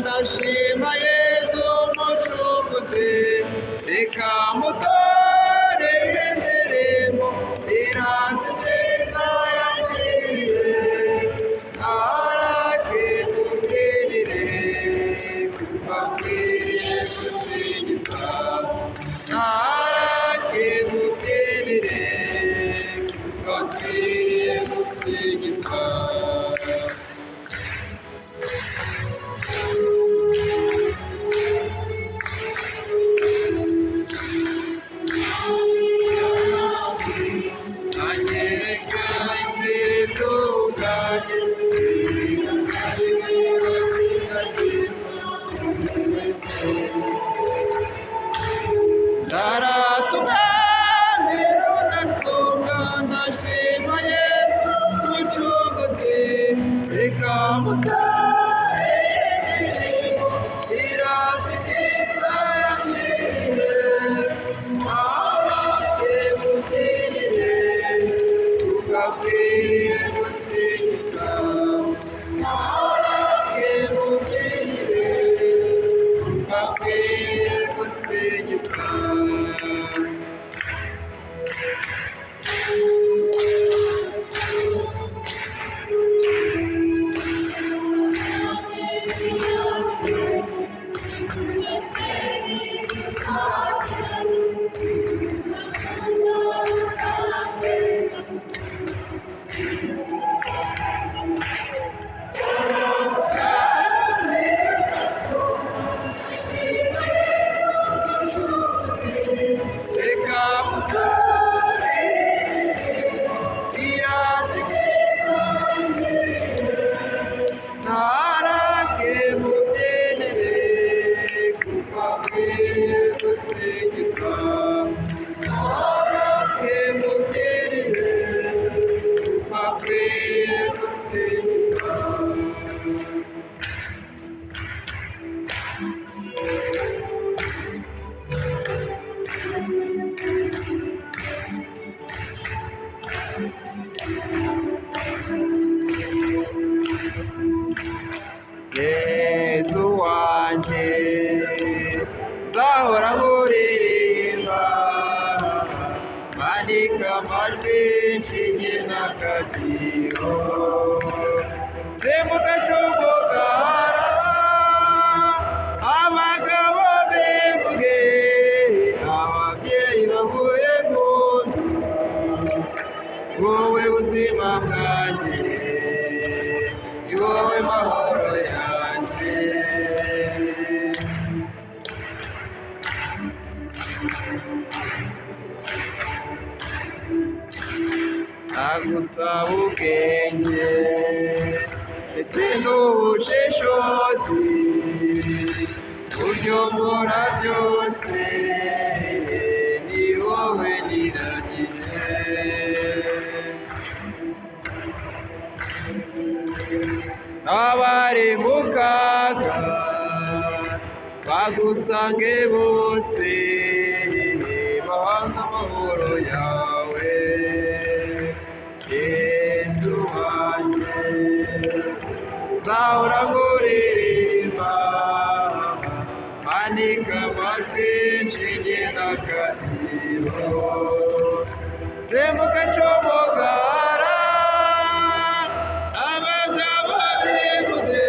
Ndashima Yesu umucunguzi, reka mutore indirimbo iranze neza yangiriye, arakemuterere kuko akwiriye gusingizwa, arakemuterere kuko akwiriye gusingizwa. Ndashima Yesu umucunguzi, reka mutore indirimbo iranze neza yangiriye, arakemuterere kuko akwiriye gusingizwa, arakemuterere kuko akwiriye gusingizwa. Yesu wanje nzahora nkuririmba, manika amajwi nshinge n'akadiho, simbuka cugugara abagabo bivuge, ababyeyi bavuye mu nzu, wowe buzima bwanjye, ni wowe mahoro yanjye. Agusaba ubwenge ndetse n'ubushishozi, buryo mbona byose ni wowe niragije. n'abari mu kaga bagusange bose bahanze amahoro yawe Yesu wanjye nzahora nkuririmba manika amajwi nshinge n'akadiho simbuka ncomogara abagabo bivuze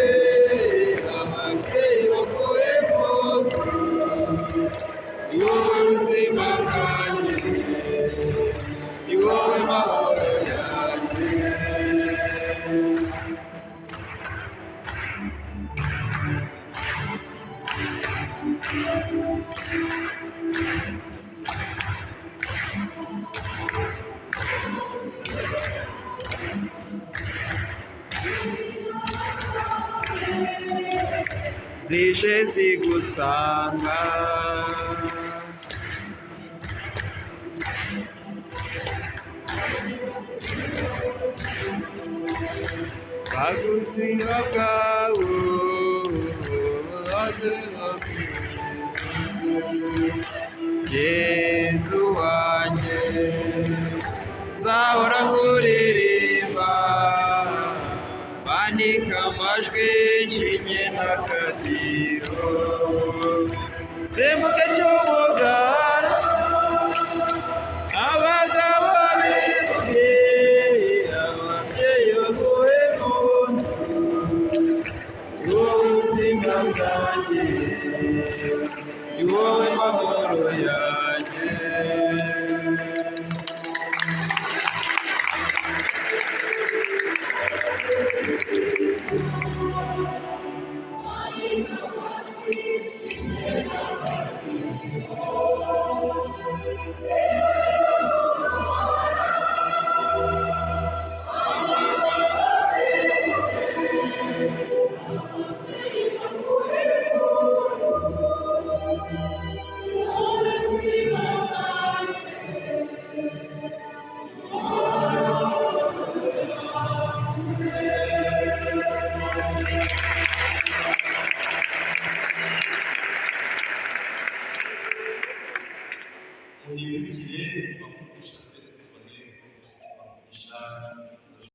ababyeyi bakuremo ni wowe buzima bwanjye ni wowe mahoro yanjye zije zigusanga baguzira bwawe Yesu wanjye nzahora nkuririmba manika amajwi nshinge n'akadiho simbuke ncomogara abagabo bivuge ababyeyi baguhe muntu ni wowe buzima bwanjye ni wowe mahoro yanjye